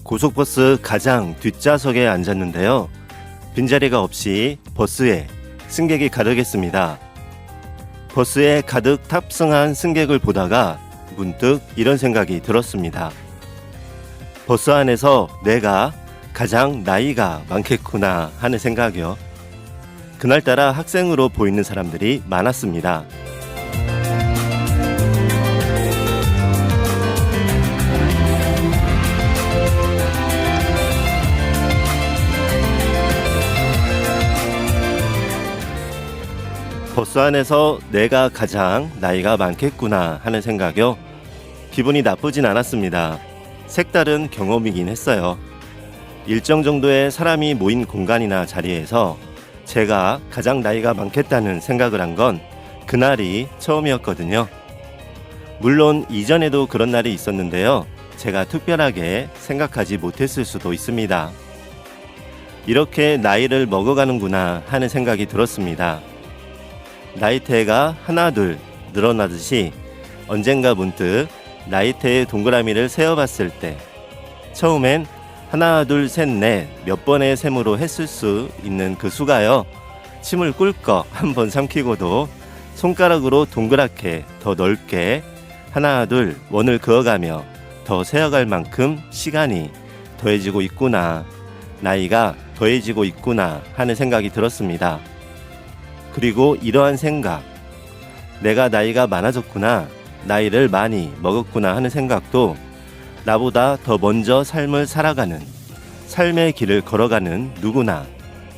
고속버스 가장 뒷좌석에 앉았는데요. 빈자리가 없이 버스에 승객이 가득했습니다. 버스에 가득 탑승한 승객을 보다가 문득 이런 생각이 들었습니다. 버스 안에서 내가 가장 나이가 많겠구나 하는 생각이요. 그날따라 학생으로 보이는 사람들이 많았습니다. 버스 안에서 내가 가장 나이가 많겠구나 하는 생각이요. 기분이 나쁘진 않았습니다. 색다른 경험이긴 했어요. 일정 정도의 사람이 모인 공간이나 자리에서 제가 가장 나이가 많겠다는 생각을 한 건 그날이 처음이었거든요. 물론 이전에도 그런 날이 있었는데요. 제가 특별하게 생각하지 못했을 수도 있습니다. 이렇게 나이를 먹어가는구나 하는 생각이 들었습니다. 나이테가 하나 둘 늘어나듯이 언젠가 문득 나이테의 동그라미를 세어봤을 때 처음엔 하나 둘 셋 넷 몇 번의 셈으로 했을 수 있는 그 수가요. 침을 꿀꺽 한번 삼키고도 손가락으로 동그랗게 더 넓게 하나 둘 원을 그어가며 더 세어갈 만큼 시간이 더해지고 있구나, 나이가 더해지고 있구나 하는 생각이 들었습니다. 그리고 이러한 생각, 내가 나이가 많아졌구나, 나이를 많이 먹었구나 하는 생각도 나보다 더 먼저 삶을 살아가는, 삶의 길을 걸어가는 누구나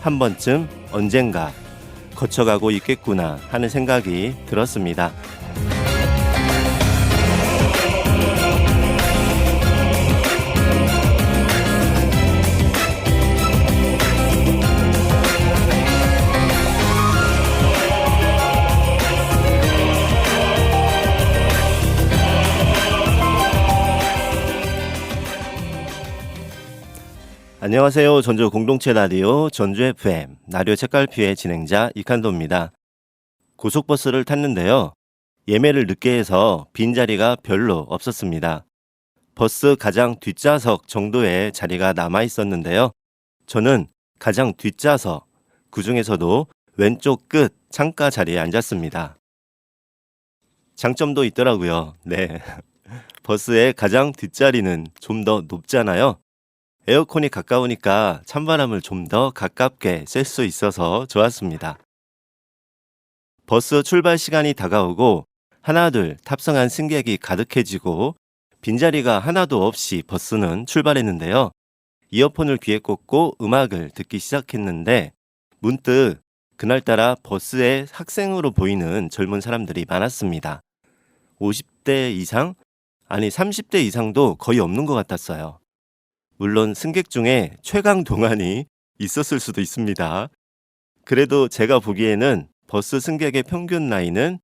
한 번쯤 언젠가 거쳐가고 있겠구나 하는 생각이 들었습니다. 안녕하세요. 전주 공동체 라디오 전주 FM 라디오 책갈피의 진행자 이칸도입니다. 고속버스를 탔는데요. 예매를 늦게 해서 빈자리가 별로 없었습니다. 버스 가장 뒷좌석 정도의 자리가 남아 있었는데요. 저는 가장 뒷좌석, 그 중에서도 왼쪽 끝 창가 자리에 앉았습니다. 장점도 있더라고요. 네. 버스의 가장 뒷자리는 좀 더 높잖아요. 에어컨이 가까우니까 찬바람을 좀 더 가깝게 쐴 수 있어서 좋았습니다. 버스 출발 시간이 다가오고 하나둘 탑승한 승객이 가득해지고 빈자리가 하나도 없이 버스는 출발했는데요. 이어폰을 귀에 꽂고 음악을 듣기 시작했는데 문득 그날따라 버스에 학생으로 보이는 젊은 사람들이 많았습니다. 50대 이상? 아니 30대 이상도 거의 없는 것 같았어요. 물론 승객 중에 최강 동안이 있었을 수도 있습니다. 그래도 제가 보기에는 버스 승객의 평균 나이는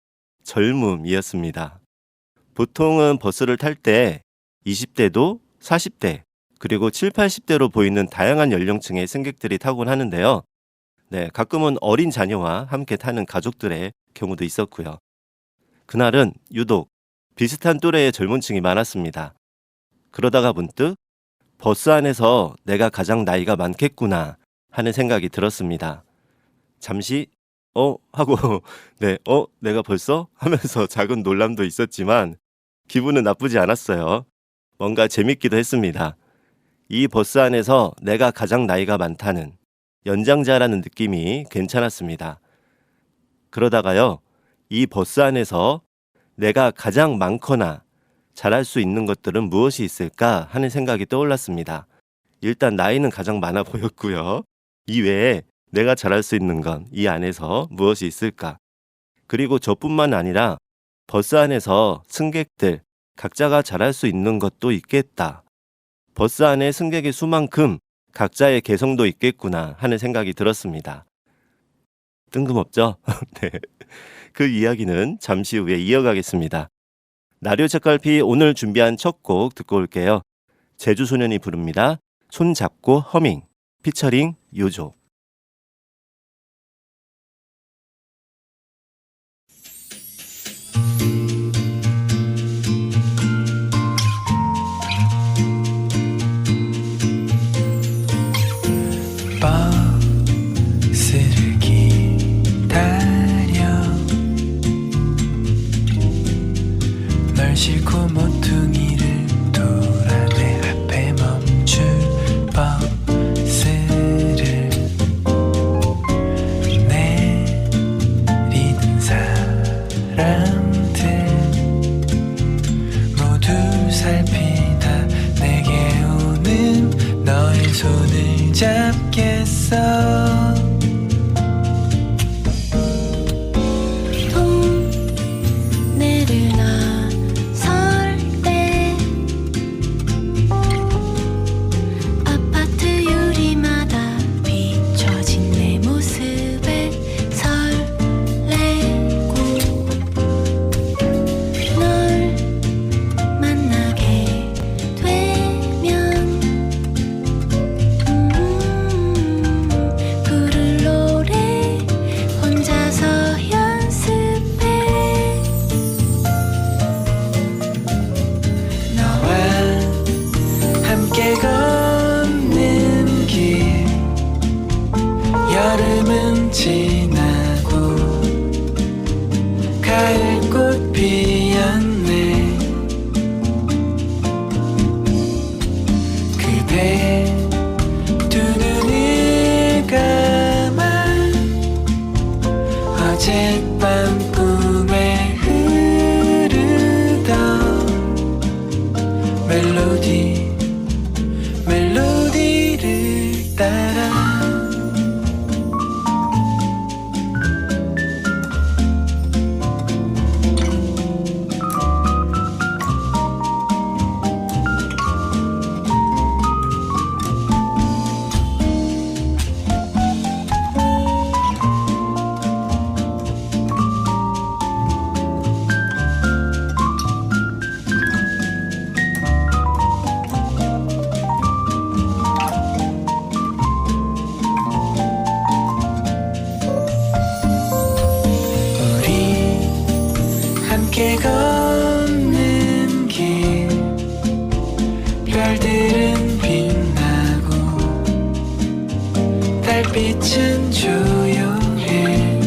젊음이었습니다. 보통은 버스를 탈 때 20대도 40대 그리고 7, 80대로 보이는 다양한 연령층의 승객들이 타곤 하는데요. 네, 가끔은 어린 자녀와 함께 타는 가족들의 경우도 있었고요. 그날은 유독 비슷한 또래의 젊은 층이 많았습니다. 그러다가 문득 버스 안에서 내가 가장 나이가 많겠구나 하는 생각이 들었습니다. 잠시 하고 네, 내가 벌써? 하면서 작은 놀람도 있었지만 기분은 나쁘지 않았어요. 뭔가 재밌기도 했습니다. 이 버스 안에서 내가 가장 나이가 많다는 연장자라는 느낌이 괜찮았습니다. 그러다가요, 이 버스 안에서 내가 가장 많거나 잘할 수 있는 것들은 무엇이 있을까 하는 생각이 떠올랐습니다. 일단 나이는 가장 많아 보였고요. 이외에 내가 잘할 수 있는 건 이 안에서 무엇이 있을까? 그리고 저뿐만 아니라 버스 안에서 승객들 각자가 잘할 수 있는 것도 있겠다. 버스 안에 승객의 수만큼 각자의 개성도 있겠구나 하는 생각이 들었습니다. 뜬금없죠? 네. 그 이야기는 잠시 후에 이어가겠습니다. 라디오 책갈피 오늘 준비한 첫 곡 듣고 올게요. 제주소년이 부릅니다. 손잡고 허밍 피처링 요조. 싫고 모퉁이를 돌아 내 앞에 멈출 버스를 내리는 사람들 모두 살피다 내게 오는 너의 손을 잡겠어. 함께 걷는 길 여름은 지나고 가을꽃 피었네. 그대 두 눈을 감아 어젯밤 꿈에 흐르던 멜로디를 따라 함께 걷는 길 별들은 빛나고 달빛은 조용해.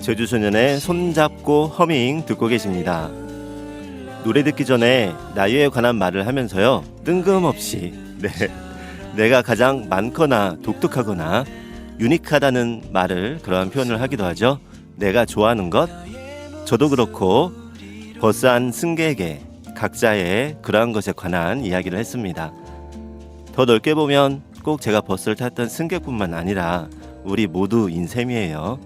제주소년의 손잡고 허밍 듣고 계십니다. 노래 듣기 전에 나이에 관한 말을 하면서요, 뜬금없이 내가 가장 많거나 독특하거나 유니크하다는 말을, 그러한 표현을 하기도 하죠. 내가 좋아하는 것, 저도 그렇고 버스 안 승객에게 각자의 그러한 것에 관한 이야기를 했습니다. 더 넓게 보면 꼭 제가 버스를 탔던 승객뿐만 아니라 우리 모두인 셈이에요.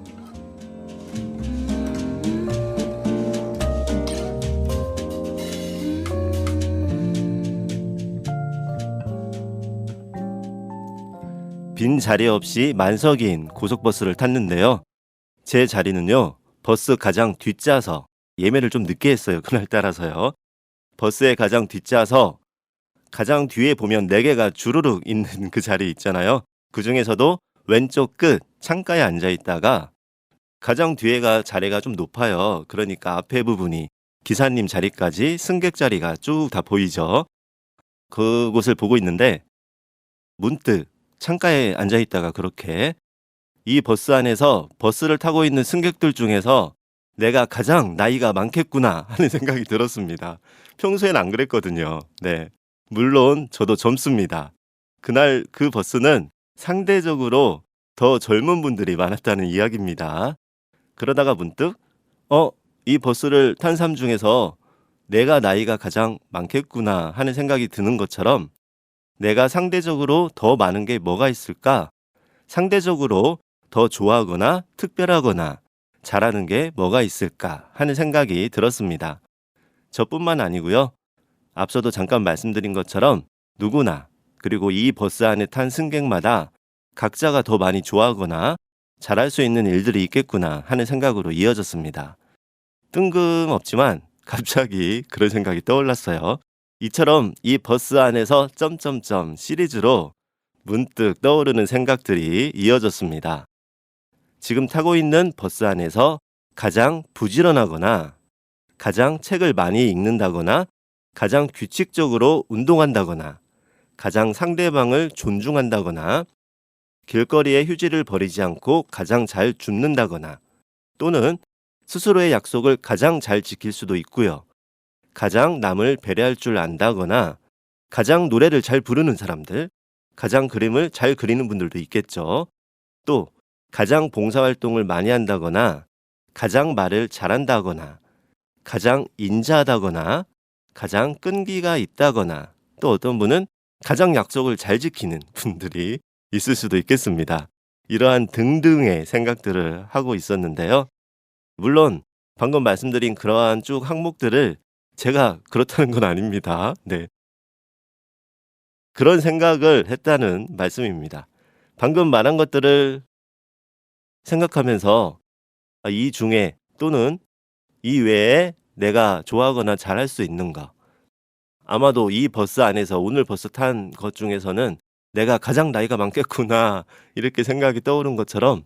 빈 자리 없이 만석인 고속버스를 탔는데요. 제 자리는요, 버스 가장 뒷좌석, 예매를 좀 늦게 했어요. 그날따라서요. 버스의 가장 뒷좌석, 가장 뒤에 보면 4개가 주르륵 있는 그 자리 있잖아요. 그 중에서도 왼쪽 끝 창가에 앉아있다가 가장 뒤에가 자리가 좀 높아요. 그러니까 앞에 부분이 기사님 자리까지 승객 자리가 쭉 다 보이죠. 그곳을 보고 있는데 문득 창가에 앉아있다가 그렇게 이 버스 안에서 버스를 타고 있는 승객들 중에서 내가 가장 나이가 많겠구나 하는 생각이 들었습니다. 평소엔 안 그랬거든요. 네, 물론 저도 젊습니다. 그날 그 버스는 상대적으로 더 젊은 분들이 많았다는 이야기입니다. 그러다가 문득 이 버스를 탄 사람 중에서 내가 나이가 가장 많겠구나 하는 생각이 드는 것처럼 내가 상대적으로 더 많은 게 뭐가 있을까? 상대적으로 더 좋아하거나 특별하거나 잘하는 게 뭐가 있을까 하는 생각이 들었습니다. 저뿐만 아니고요. 앞서도 잠깐 말씀드린 것처럼 누구나, 그리고 이 버스 안에 탄 승객마다 각자가 더 많이 좋아하거나 잘할 수 있는 일들이 있겠구나 하는 생각으로 이어졌습니다. 뜬금없지만 갑자기 그런 생각이 떠올랐어요. 이처럼 이 버스 안에서 점점점 시리즈로 문득 떠오르는 생각들이 이어졌습니다. 지금 타고 있는 버스 안에서 가장 부지런하거나 가장 책을 많이 읽는다거나 가장 규칙적으로 운동한다거나 가장 상대방을 존중한다거나 길거리에 휴지를 버리지 않고 가장 잘 줍는다거나 또는 스스로의 약속을 가장 잘 지킬 수도 있고요. 가장 남을 배려할 줄 안다거나 가장 노래를 잘 부르는 사람들, 가장 그림을 잘 그리는 분들도 있겠죠. 또 가장 봉사활동을 많이 한다거나 가장 말을 잘한다거나 가장 인자하다거나 가장 끈기가 있다거나 또 어떤 분은 가장 약속을 잘 지키는 분들이 있을 수도 있겠습니다. 이러한 등등의 생각들을 하고 있었는데요. 물론 방금 말씀드린 그러한 쭉 항목들을 제가 그렇다는 건 아닙니다. 네. 그런 생각을 했다는 말씀입니다. 방금 말한 것들을 생각하면서 이 중에 또는 이 외에 내가 좋아하거나 잘할 수 있는가? 아마도 이 버스 안에서 오늘 버스 탄 것 중에서는 내가 가장 나이가 많겠구나 이렇게 생각이 떠오른 것처럼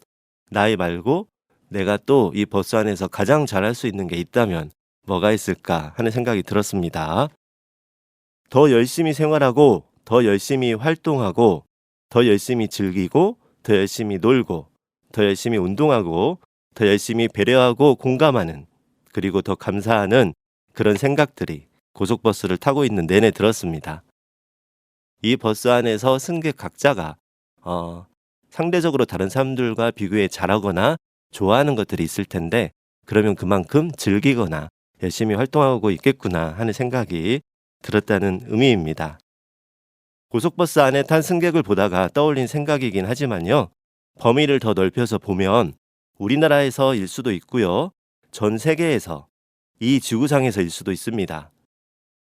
나이 말고 내가 또 이 버스 안에서 가장 잘할 수 있는 게 있다면 뭐가 있을까 하는 생각이 들었습니다. 더 열심히 생활하고 더 열심히 활동하고 더 열심히 즐기고 더 열심히 놀고 더 열심히 운동하고 더 열심히 배려하고 공감하는 그리고 더 감사하는 그런 생각들이 고속버스를 타고 있는 내내 들었습니다. 이 버스 안에서 승객 각자가 상대적으로 다른 사람들과 비교해 잘하거나 좋아하는 것들이 있을 텐데 그러면 그만큼 즐기거나 열심히 활동하고 있겠구나 하는 생각이 들었다는 의미입니다. 고속버스 안에 탄 승객을 보다가 떠올린 생각이긴 하지만요. 범위를 더 넓혀서 보면 우리나라에서일 수도 있고요. 전 세계에서 이 지구상에서일 수도 있습니다.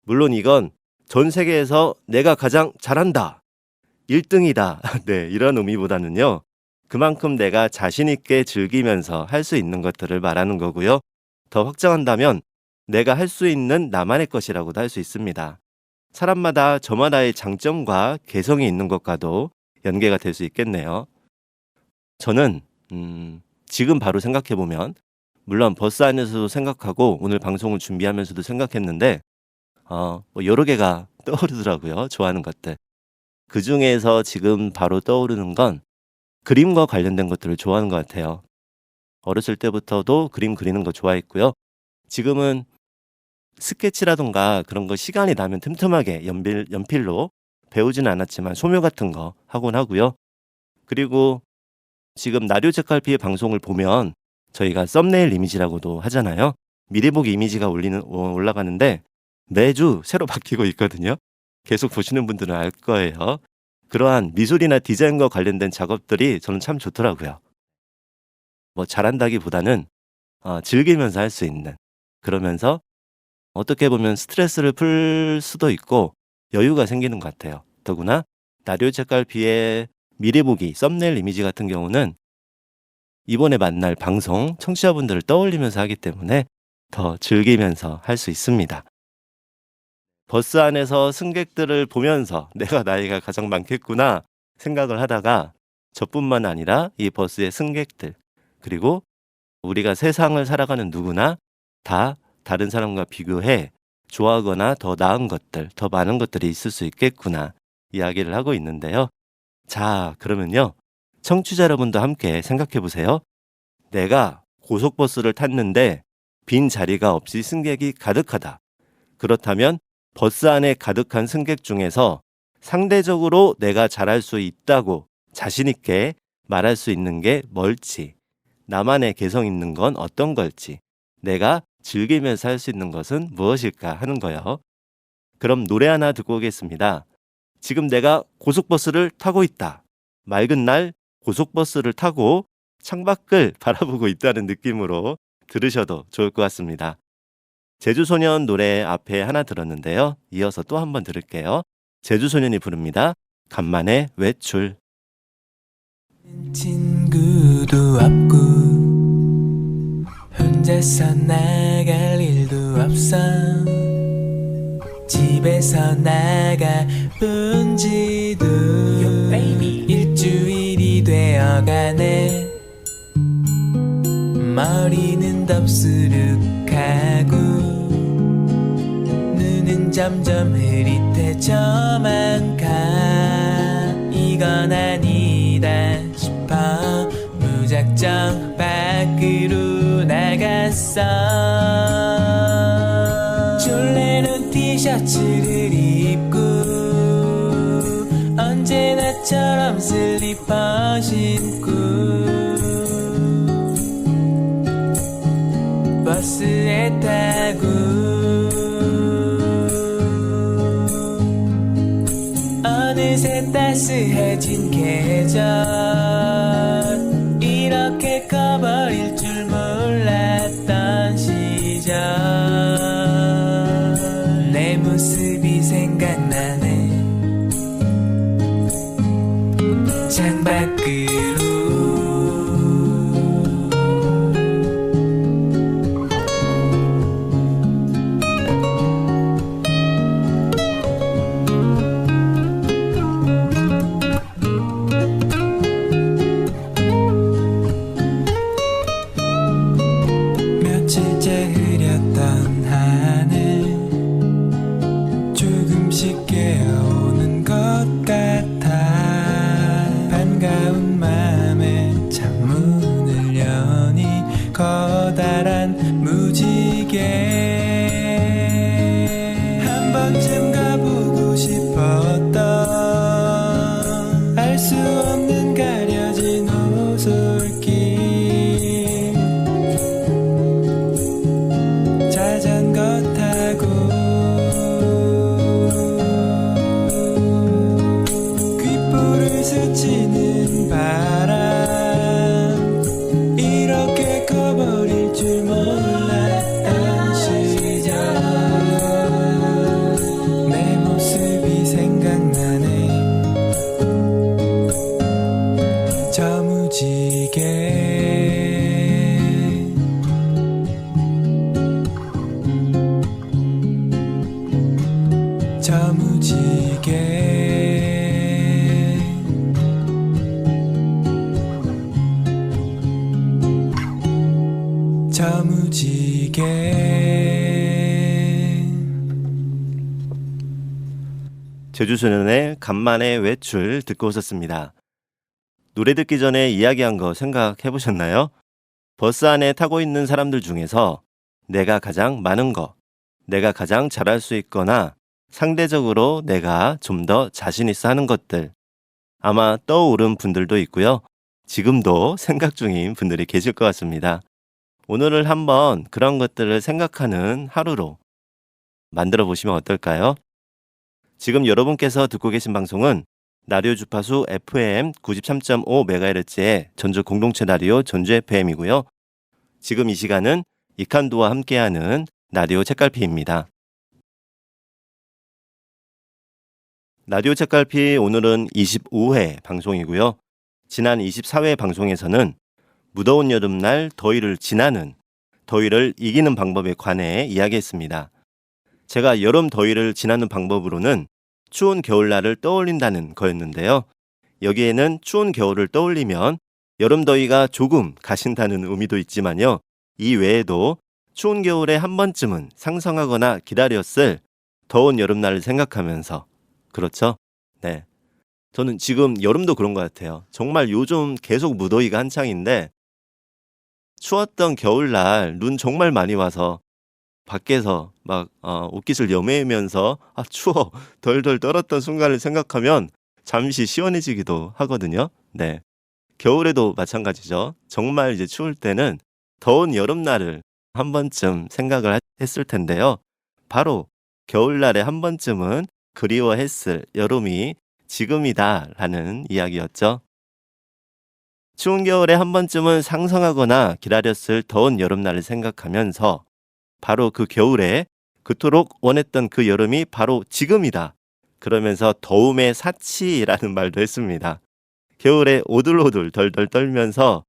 물론 이건 전 세계에서 내가 가장 잘한다, 1등이다 네, 이런 의미보다는요. 그만큼 내가 자신 있게 즐기면서 할 수 있는 것들을 말하는 거고요. 더 확장한다면 내가 할 수 있는 나만의 것이라고도 할 수 있습니다. 사람마다 저마다의 장점과 개성이 있는 것과도 연계가 될 수 있겠네요. 저는 지금 바로 생각해보면 물론 버스 안에서도 생각하고 오늘 방송을 준비하면서도 생각했는데 여러 개가 떠오르더라고요. 좋아하는 것들. 그 중에서 지금 바로 떠오르는 건 그림과 관련된 것들을 좋아하는 것 같아요. 어렸을 때부터도 그림 그리는 거 좋아했고요. 지금은 스케치라던가 그런 거 시간이 나면 틈틈하게 연필로 배우지는 않았지만 소묘 같은 거 하곤 하고요. 그리고 지금 라디오 책갈피의 방송을 보면 저희가 썸네일 이미지라고도 하잖아요. 미리 보기 이미지가 올라가는데 매주 새로 바뀌고 있거든요. 계속 보시는 분들은 알 거예요. 그러한 미술이나 디자인과 관련된 작업들이 저는 참 좋더라고요. 뭐 잘한다기보다는 즐기면서 할 수 있는, 그러면서 어떻게 보면 스트레스를 풀 수도 있고 여유가 생기는 것 같아요. 더구나 라디오 책갈피의 미리 보기 썸네일 이미지 같은 경우는 이번에 만날 방송 청취자분들을 떠올리면서 하기 때문에 더 즐기면서 할 수 있습니다. 버스 안에서 승객들을 보면서 내가 나이가 가장 많겠구나 생각을 하다가 저뿐만 아니라 이 버스의 승객들 그리고 우리가 세상을 살아가는 누구나 다 다른 사람과 비교해 좋아하거나 더 나은 것들, 더 많은 것들이 있을 수 있겠구나 이야기를 하고 있는데요. 자, 그러면요. 청취자 여러분도 함께 생각해 보세요. 내가 고속버스를 탔는데 빈 자리가 없이 승객이 가득하다. 그렇다면 버스 안에 가득한 승객 중에서 상대적으로 내가 잘할 수 있다고 자신 있게 말할 수 있는 게 뭘지, 나만의 개성 있는 건 어떤 걸지, 내가 즐기면서 할 수 있는 것은 무엇일까 하는 거요. 그럼 노래 하나 듣고 오겠습니다. 지금 내가 고속버스를 타고 있다. 맑은 날 고속버스를 타고 창밖을 바라보고 있다는 느낌으로 들으셔도 좋을 것 같습니다. 제주소년 노래 앞에 하나 들었는데요. 이어서 또 한 번 들을게요. 제주소년이 부릅니다. 간만에 외출. 친구도 없고 혼자서 나갈 일도 없어 집에서 나가 본 지도 일주일이 되어가네 머리는 덥수룩하고 눈은 점점 흐릿해져만 가 이건 아니다 싶어 무작정 밖으로 나가 나갔어. 줄레는 티셔츠를 입고 언제나처럼 슬리퍼 신고 버스에 타고 어느새 따스해진 계절 이렇게 커버릴 줄 몰랐던 시절 내 모습이 생각나네 창밖으로 며칠째 흐렸던 하늘 조금씩 깨어오는 것 같아 반가운 맘에 창문을 여니 커다란 무지개 한 번쯤 가보고 싶었던 알 수 없는 가려진 오솔길 자전거 타고 귓볼을 스치는 바람 이렇게 커버릴 줄 몰랐던 시절 내 모습이 생각나네 저 무지개 저 무지개 저 무지개 제주소년의 간만에 외출 듣고 오셨습니다. 노래 듣기 전에 이야기한 거 생각해 보셨나요? 버스 안에 타고 있는 사람들 중에서 내가 가장 많은 거, 내가 가장 잘할 수 있거나 상대적으로 내가 좀 더 자신 있어 하는 것들 아마 떠오른 분들도 있고요. 지금도 생각 중인 분들이 계실 것 같습니다. 오늘을 한번 그런 것들을 생각하는 하루로 만들어 보시면 어떨까요? 지금 여러분께서 듣고 계신 방송은 라디오 주파수 FM 93.5MHz의 전주 공동체 라디오 전주 FM이고요. 지금 이 시간은 이칸도와 함께하는 라디오 책갈피입니다. 라디오 책갈피 오늘은 25회 방송이고요. 지난 24회 방송에서는 무더운 여름날 더위를 지나는, 더위를 이기는 방법에 관해 이야기했습니다. 제가 여름 더위를 지나는 방법으로는 추운 겨울날을 떠올린다는 거였는데요. 여기에는 추운 겨울을 떠올리면 여름 더위가 조금 가신다는 의미도 있지만요. 이 외에도 추운 겨울에 한 번쯤은 상상하거나 기다렸을 더운 여름날을 생각하면서 그렇죠? 네. 저는 지금 여름도 그런 것 같아요. 정말 요즘 계속 무더위가 한창인데 추웠던 겨울날 눈 정말 많이 와서 밖에서 막 옷깃을 여매면서 아 추워 덜덜 떨었던 순간을 생각하면 잠시 시원해지기도 하거든요. 네. 겨울에도 마찬가지죠. 정말 이제 추울 때는 더운 여름날을 한 번쯤 생각을 했을 텐데요. 바로 겨울날에 한 번쯤은 그리워했을 여름이 지금이다라는 이야기였죠. 추운 겨울에 한 번쯤은 상상하거나 기다렸을 더운 여름날을 생각하면서 바로 그 겨울에 그토록 원했던 그 여름이 바로 지금이다. 그러면서 더움의 사치라는 말도 했습니다. 겨울에 오들오들 덜덜 떨면서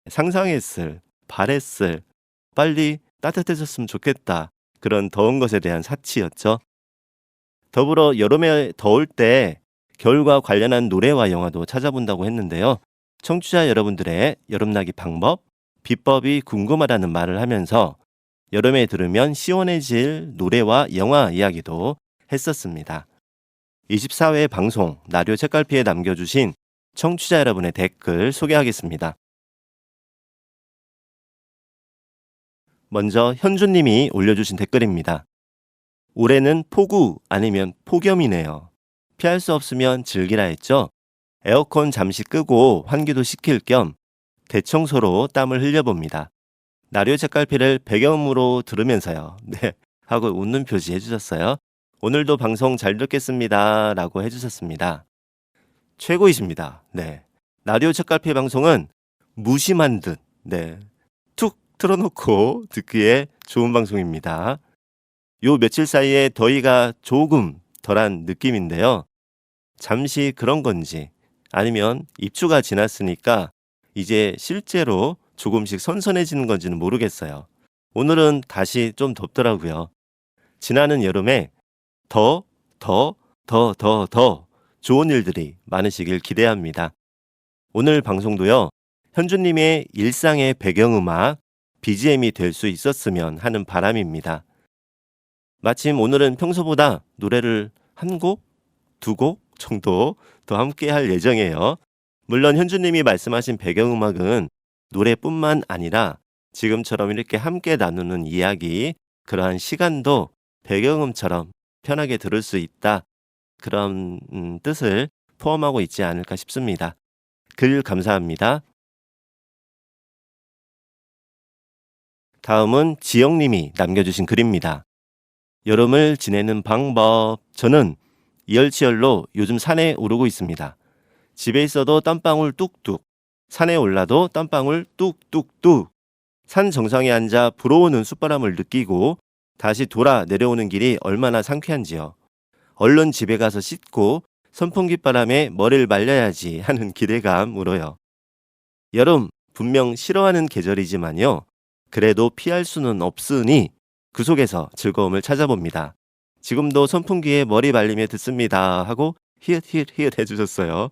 상상했을, 바랬을, 빨리 따뜻해졌으면 좋겠다. 그런 더운 것에 대한 사치였죠. 더불어 여름에 더울 때 겨울과 관련한 노래와 영화도 찾아본다고 했는데요. 청취자 여러분들의 여름나기 방법, 비법이 궁금하다는 말을 하면서 여름에 들으면 시원해질 노래와 영화 이야기도 했었습니다. 24회 방송 라디오 책갈피에 남겨주신 청취자 여러분의 댓글 소개하겠습니다. 먼저 현주님이 올려주신 댓글입니다. 올해는 폭우 아니면 폭염이네요. 피할 수 없으면 즐기라 했죠. 에어컨 잠시 끄고 환기도 시킬 겸 대청소로 땀을 흘려봅니다. 나료 책갈피를 배경음으로 들으면서요. 네, 하고 웃는 표시 해주셨어요. 오늘도 방송 잘 듣겠습니다. 라고 해주셨습니다. 최고이십니다. 네, 라디오 책갈피 방송은 무심한 듯, 네, 툭 틀어놓고 듣기에 좋은 방송입니다. 요 며칠 사이에 더위가 조금 덜한 느낌인데요. 잠시 그런 건지 아니면 입추가 지났으니까 이제 실제로 조금씩 선선해지는 건지는 모르겠어요. 오늘은 다시 좀 덥더라고요. 지나는 여름에 더 좋은 일들이 많으시길 기대합니다. 오늘 방송도요, 현주님의 일상의 배경음악, BGM이 될 수 있었으면 하는 바람입니다. 마침 오늘은 평소보다 노래를 한 곡, 두 곡 정도 더 함께 할 예정이에요. 물론 현주님이 말씀하신 배경음악은 노래뿐만 아니라 지금처럼 이렇게 함께 나누는 이야기, 그러한 시간도 배경음처럼 편하게 들을 수 있다. 그런 뜻을 포함하고 있지 않을까 싶습니다. 글 감사합니다. 다음은 지영님이 남겨주신 글입니다. 여름을 지내는 방법. 저는 이열치열로 요즘 산에 오르고 있습니다. 집에 있어도 땀방울 뚝뚝, 산에 올라도 땀방울 뚝뚝뚝. 산 정상에 앉아 불어오는 숯바람을 느끼고 다시 돌아 내려오는 길이 얼마나 상쾌한지요. 얼른 집에 가서 씻고 선풍기 바람에 머리를 말려야지 하는 기대감 울어요. 여름 분명 싫어하는 계절이지만요. 그래도 피할 수는 없으니 그 속에서 즐거움을 찾아봅니다. 지금도 선풍기에 머리 말리며 듣습니다 하고 히읗 해주셨어요.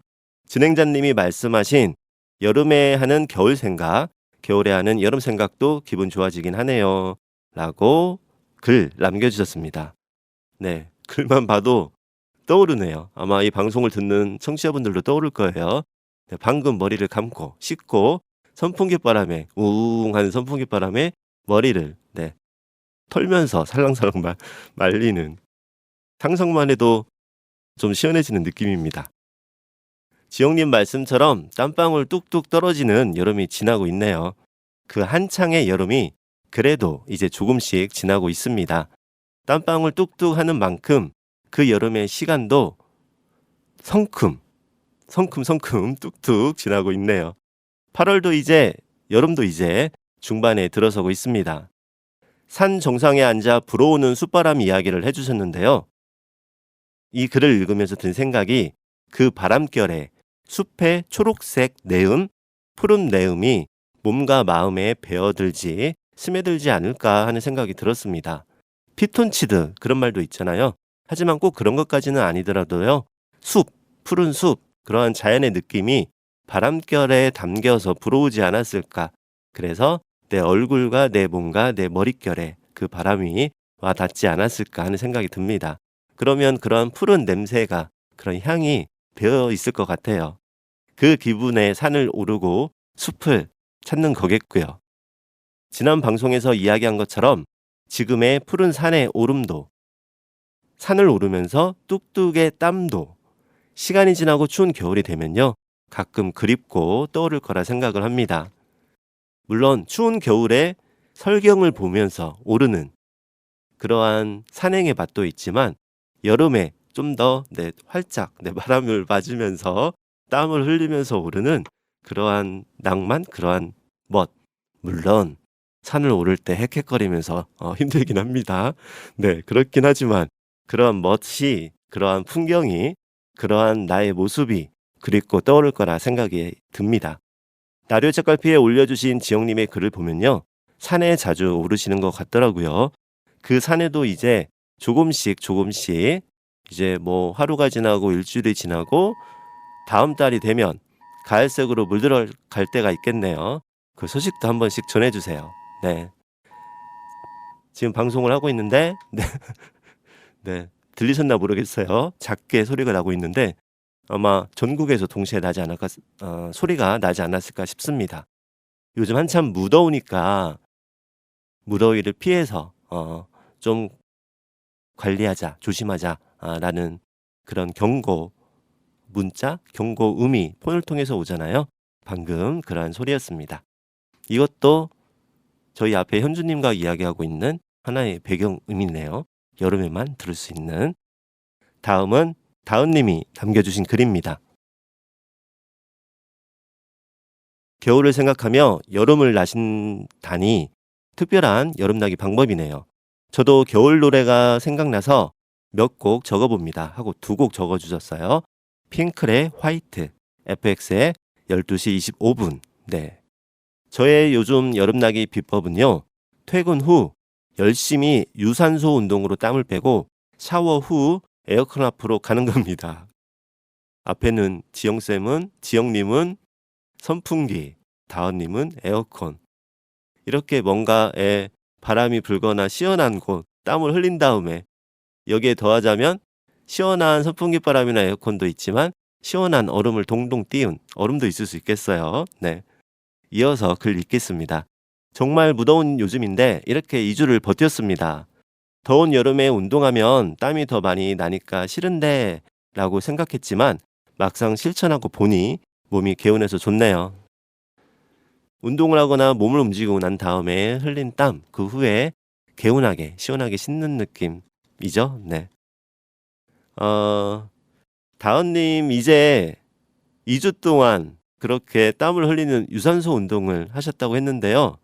진행자님이 말씀하신 여름에 하는 겨울 생각, 겨울에 하는 여름 생각도 기분 좋아지긴 하네요 라고 글 남겨주셨습니다. 네, 글만 봐도 떠오르네요. 아마 이 방송을 듣는 청취자분들도 떠오를 거예요. 네, 방금 머리를 감고 씻고 선풍기 바람에 우웅 하는 선풍기 바람에 머리를 털면서 살랑살랑 말리는, 상상만 해도 좀 시원해지는 느낌입니다. 지영님 말씀처럼 땀방울 뚝뚝 떨어지는 여름이 지나고 있네요. 그 한창의 여름이 그래도 이제 조금씩 지나고 있습니다. 땀방울 뚝뚝 하는 만큼 그 여름의 시간도 성큼 뚝뚝 지나고 있네요. 8월도 이제, 여름도 이제 중반에 들어서고 있습니다. 산 정상에 앉아 불어오는 숯바람 이야기를 해주셨는데요. 이 글을 읽으면서 든 생각이 그 바람결에 숲의 초록색 내음, 푸른 내음이 몸과 마음에 배어들지 스며들지 않을까 하는 생각이 들었습니다. 피톤치드 그런 말도 있잖아요. 하지만 꼭 그런 것까지는 아니더라도요. 숲, 푸른 숲, 그러한 자연의 느낌이 바람결에 담겨서 불어오지 않았을까. 그래서 내 얼굴과 내 몸과 내 머릿결에 그 바람이 와 닿지 않았을까 하는 생각이 듭니다. 그러면 그런 푸른 냄새가, 그런 향이 배어 있을 것 같아요. 그 기분에 산을 오르고 숲을 찾는 거겠고요. 지난 방송에서 이야기한 것처럼 지금의 푸른 산의 오름도, 산을 오르면서 뚝뚝의 땀도 시간이 지나고 추운 겨울이 되면요, 가끔 그립고 떠오를 거라 생각을 합니다. 물론 추운 겨울에 설경을 보면서 오르는 그러한 산행의 맛도 있지만 여름에 좀 더 활짝 바람을 맞으면서 땀을 흘리면서 오르는 그러한 낭만, 그러한 멋, 물론 산을 오를 때 헥헥거리면서 힘들긴 합니다. 네, 그렇긴 하지만 그러한 멋이, 그러한 풍경이, 그러한 나의 모습이 그립고 떠오를 거라 생각이 듭니다. 나료 책갈피에 올려주신 지영님의 글을 보면요, 산에 자주 오르시는 것 같더라고요. 그 산에도 이제 조금씩 이제 뭐 하루가 지나고 일주일이 지나고 다음 달이 되면 가을색으로 물들어 갈 때가 있겠네요. 그 소식도 한 번씩 전해주세요. 네, 지금 방송을 하고 있는데 들리셨나 모르겠어요. 작게 소리가 나고 있는데 아마 전국에서 동시에 나지 않을까, 소리가 나지 않았을까 싶습니다. 요즘 한참 무더우니까 무더위를 피해서 좀 관리하자, 조심하자라는 그런 경고 문자, 경고음이 폰을 통해서 오잖아요. 방금 그러한 소리였습니다. 이것도 저희 앞에 현주님과 이야기하고 있는 하나의 배경음이네요. 여름에만 들을 수 있는. 다음은 다은님이 남겨주신 글입니다. 겨울을 생각하며 여름을 나신다니 특별한 여름나기 방법이네요. 저도 겨울 노래가 생각나서 몇 곡 적어봅니다 하고 2곡 적어주셨어요. 핑클의 화이트, FX의 12시 25분. 네. 저의 요즘 여름나기 비법은요. 퇴근 후 열심히 유산소 운동으로 땀을 빼고 샤워 후 에어컨 앞으로 가는 겁니다. 앞에는 지영님은 선풍기, 다은님은 에어컨. 이렇게 뭔가에 바람이 불거나 시원한 곳, 땀을 흘린 다음에 여기에 더하자면 시원한 선풍기 바람이나 에어컨도 있지만 시원한 얼음을 동동 띄운 얼음도 있을 수 있겠어요. 네. 이어서 글 읽겠습니다. 정말 무더운 요즘인데 이렇게 2주를 버텼습니다. 더운 여름에 운동하면 땀이 더 많이 나니까 싫은데 라고 생각했지만 막상 실천하고 보니 몸이 개운해서 좋네요. 운동을 하거나 몸을 움직이고 난 다음에 흘린 땀, 그 후에 개운하게 시원하게 씻는 느낌이죠. 네. 다은님 이제 2주 동안 그렇게 땀을 흘리는 유산소 운동을 하셨다고 했는데요.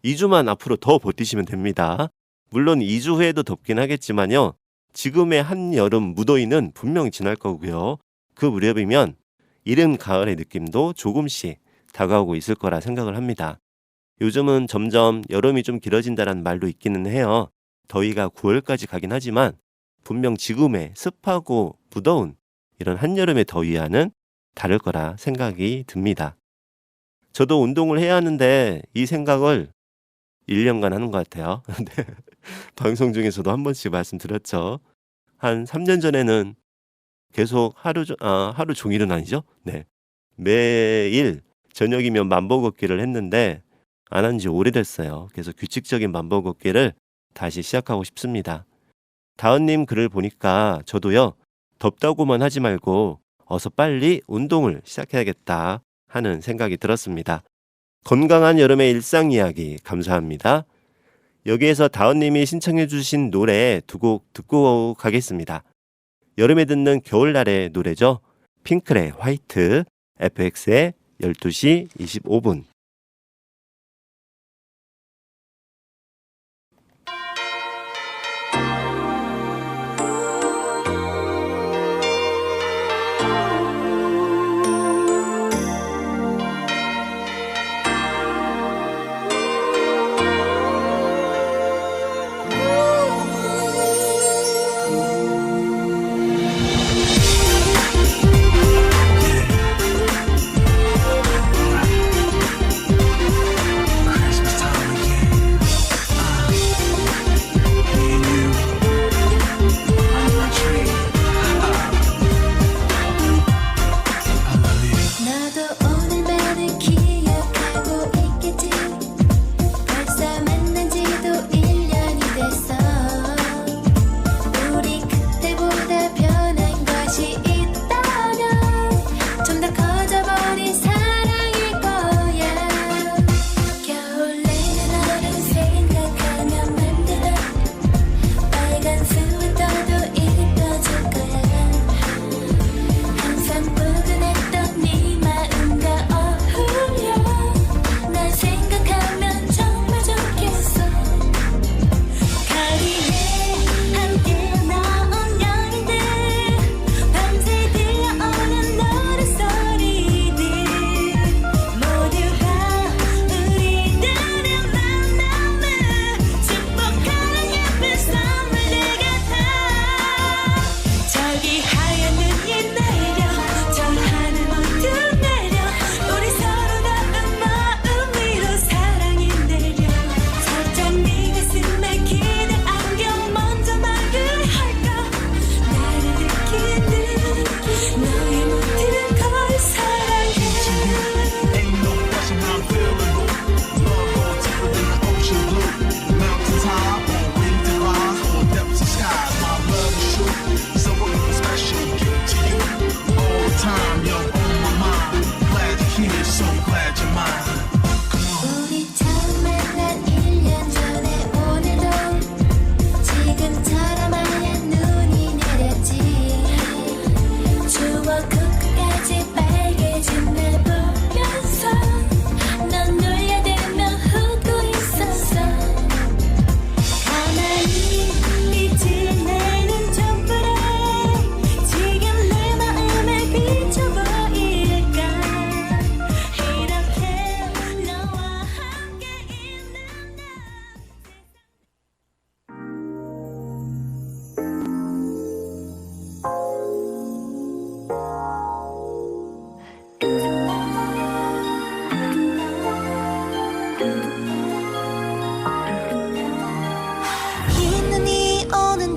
2주만 앞으로 더 버티시면 됩니다. 물론 2주 후에도 덥긴 하겠지만요. 지금의 한여름 무더위는 분명히 지날 거고요. 그 무렵이면 이른 가을의 느낌도 조금씩 다가오고 있을 거라 생각을 합니다. 요즘은 점점 여름이 좀 길어진다는 말도 있기는 해요. 더위가 9월까지 가긴 하지만 분명 지금의 습하고 무더운 이런 한여름의 더위와는 다를 거라 생각이 듭니다. 저도 운동을 해야 하는데 이 생각을 1년간 하는 것 같아요. 방송 중에서도 한 번씩 말씀드렸죠. 한 3년 전에는 계속 하루 종일은 아니죠. 네. 매일 저녁이면 만보 걷기를 했는데 안 한 지 오래됐어요. 그래서 규칙적인 만보 걷기를 다시 시작하고 싶습니다. 다은님 글을 보니까 저도요. 덥다고만 하지 말고 어서 빨리 운동을 시작해야겠다 하는 생각이 들었습니다. 건강한 여름의 일상 이야기 감사합니다. 여기에서 다은님이 신청해 주신 노래 2곡 듣고 가겠습니다. 여름에 듣는 겨울날의 노래죠. 핑클의 화이트, FX의 12시 25분.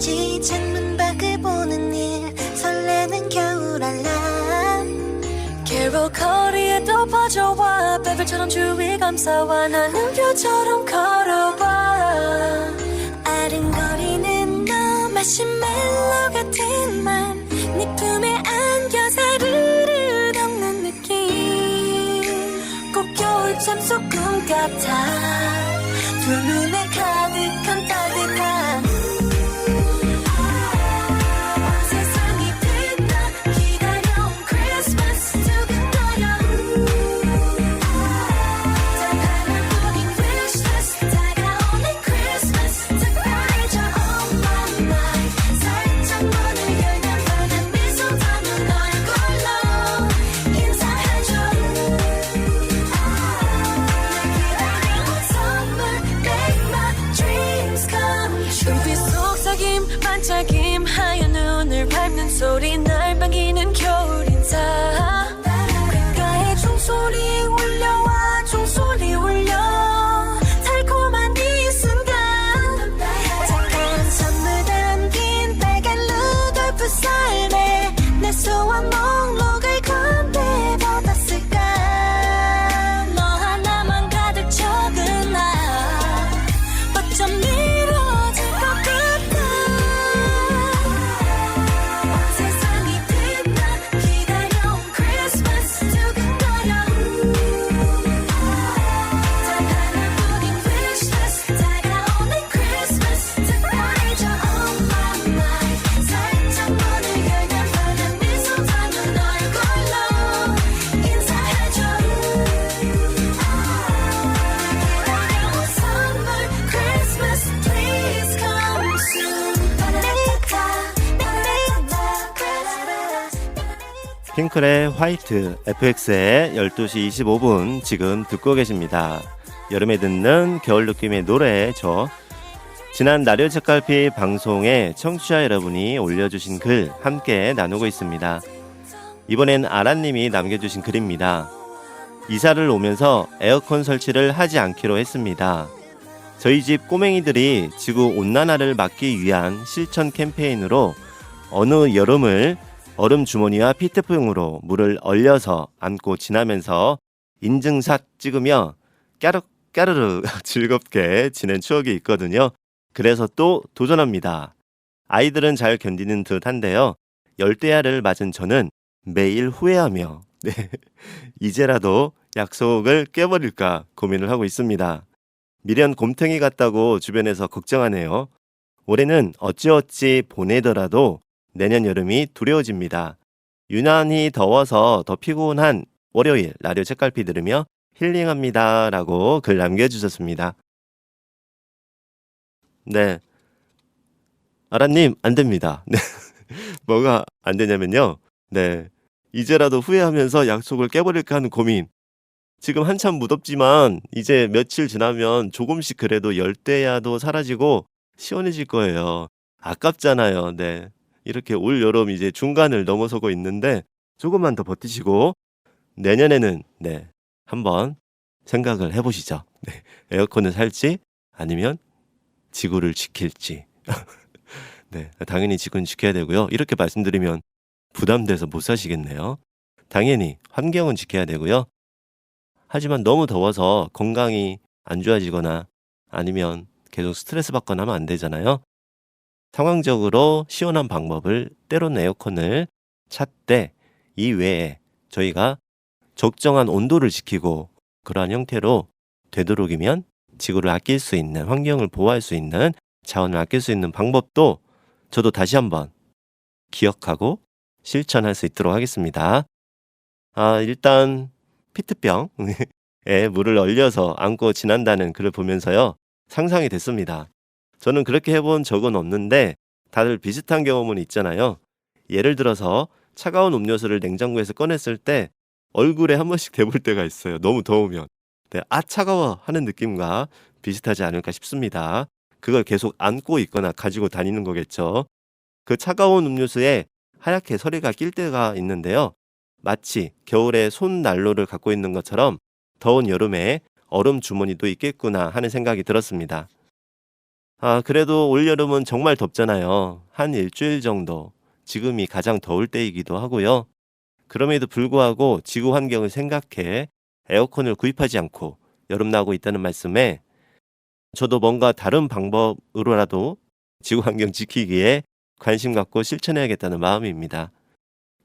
어쩐지 창문밖을 보는 일 설레는 겨울 알람 캐롤 거리에도 퍼져와 베벨처럼 주위 감싸와 나는 벼처럼 걸어와 아른거리는 너 마시멜로 같은 맘네 품에 안겨 사르르 녹는 느낌 꼭 겨울잠 속 꿈 같아 두 눈에 가득한 따뜻한 세상이 빛나 기다려온 크리스마스 두근거려 하나뿐인 wishlist 다가오는 크리스마스 특별해져 on my mind 살짝 문을 열면 뻔한 미소 담은 얼굴로 인사해줘 기다려온 선물 make my dreams come true 눈빛 속삭임 반짝임 하얀 눈을 밟는 소리 날 반기는 겨울 인사 귓가에 종소리 울려와 종소리 울려 달콤한 이 순간 착한 선물 담긴 빨간 루돌프 썰매 내 소원 목록을 건네 받았을까 너 하나만 가득 적은 나 어쩜 이뤄질 것 같아 세상이 빛나 기다려온 크리스마스 두근거려 단 하나뿐인 wishlist 다가오는 크리스마스 특별해져 on my mind 살짝 문을 열면 뻔한 미소 담은 얼굴로 인사해줘 기다려온 선물 Christmas please come soon 핑클의 화이트, FX의 12시 25분 지금 듣고 계십니다. 여름에 듣는 겨울 느낌의 노래죠. 지난 나리오 책갈피 방송에 청취자 여러분이 올려주신 글 함께 나누고 있습니다. 이번엔 아란님이 남겨주신 글입니다. 이사를 오면서 에어컨 설치를 하지 않기로 했습니다. 저희 집 꼬맹이들이 지구온난화를 막기 위한 실천 캠페인으로 어느 여름을 얼음 주머니와 피트병으로 물을 얼려서 안고 지나면서 인증샷 찍으며 까르르 즐겁게 지낸 추억이 있거든요. 그래서 또 도전합니다. 아이들은 잘 견디는 듯 한데요. 열대야를 맞은 저는 매일 후회하며 이제라도 약속을 깨버릴까 고민을 하고 있습니다. 미련 곰탱이 같다고 주변에서 걱정하네요. 올해는 어찌어찌 보내더라도 내년 여름이 두려워집니다. 유난히 더워서 더 피곤한 월요일 라디오 책갈피 들으며 힐링합니다 라고 글 남겨주셨습니다. 네, 아라님 안 됩니다. 네. 뭐가 안 되냐면요. 네, 이제라도 후회하면서 약속을 깨버릴까 하는 고민. 지금 한참 무덥지만 이제 며칠 지나면 조금씩 그래도 열대야도 사라지고 시원해질 거예요. 아깝잖아요. 네, 이렇게 올 여름 이제 중간을 넘어서고 있는데 조금만 더 버티시고 내년에는 네, 한번 생각을 해보시죠. 네, 에어컨을 살지 아니면 지구를 지킬지. 네, 당연히 지구는 지켜야 되고요. 이렇게 말씀드리면 부담돼서 못 사시겠네요. 당연히 환경은 지켜야 되고요. 하지만 너무 더워서 건강이 안 좋아지거나 아니면 계속 스트레스 받거나 하면 안 되잖아요. 상황적으로 시원한 방법을 때로는 에어컨을 찾되 이외에 저희가 적정한 온도를 지키고 그러한 형태로 되도록이면 지구를 아낄 수 있는, 환경을 보호할 수 있는, 자원을 아낄 수 있는 방법도 저도 다시 한번 기억하고 실천할 수 있도록 하겠습니다. 일단 피트병에 물을 얼려서 안고 지난다는 글을 보면서요, 상상이 됐습니다. 저는 그렇게 해본 적은 없는데 다들 비슷한 경험은 있잖아요. 예를 들어서 차가운 음료수를 냉장고에서 꺼냈을 때 얼굴에 한 번씩 대볼 때가 있어요. 너무 더우면. 네, 차가워 하는 느낌과 비슷하지 않을까 싶습니다. 그걸 계속 안고 있거나 가지고 다니는 거겠죠. 그 차가운 음료수에 하얗게 서리가 낄 때가 있는데요. 마치 겨울에 손 난로를 갖고 있는 것처럼 더운 여름에 얼음 주머니도 있겠구나 하는 생각이 들었습니다. 그래도 올여름은 정말 덥잖아요. 한 일주일 정도. 지금이 가장 더울 때이기도 하고요. 그럼에도 불구하고 지구 환경을 생각해 에어컨을 구입하지 않고 여름 나고 있다는 말씀에 저도 뭔가 다른 방법으로라도 지구 환경 지키기에 관심 갖고 실천해야겠다는 마음입니다.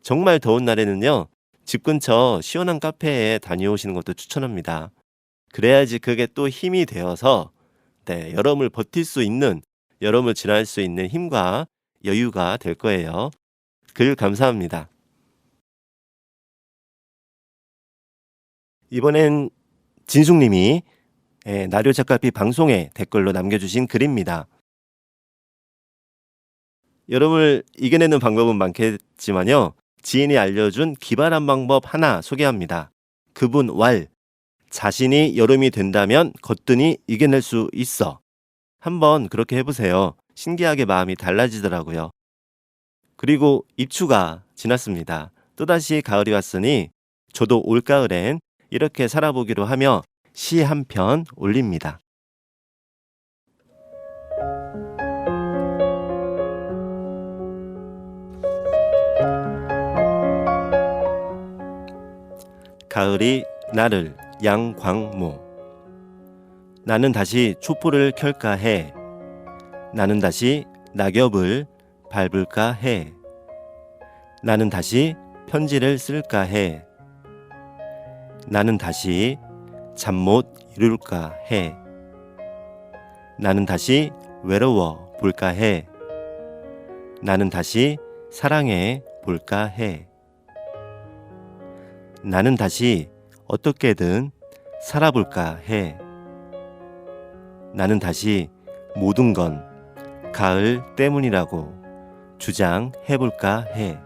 정말 더운 날에는요, 집 근처 시원한 카페에 다녀오시는 것도 추천합니다. 그래야지 그게 또 힘이 되어서 여름을 버틸 수 있는, 여름을 지날 수 있는 힘과 여유가 될 거예요. 글 감사합니다. 이번엔 진숙님이 나료 책갈피 방송에 댓글로 남겨주신 글입니다. 여름을 이겨내는 방법은 많겠지만요, 지인이 알려준 기발한 방법 하나 소개합니다. 그분 왈, 자신이 여름이 된다면 거뜬히 이겨낼 수 있어. 한번 그렇게 해보세요. 신기하게 마음이 달라지더라고요. 그리고 입추가 지났습니다. 또다시 가을이 왔으니 저도 올가을엔 이렇게 살아보기로 하며 시 한 편 올립니다. 가을이 나를 양광모. 나는 다시 촛불을 켤까 해. 나는 다시 낙엽을 밟을까 해. 나는 다시 편지를 쓸까 해. 나는 다시 잠 못 이룰까 해. 나는 다시 외로워 볼까 해. 나는 다시 사랑해 볼까 해. 나는 다시 어떻게든 살아볼까 해. 나는 다시 모든 건 가을 때문이라고 주장해볼까 해.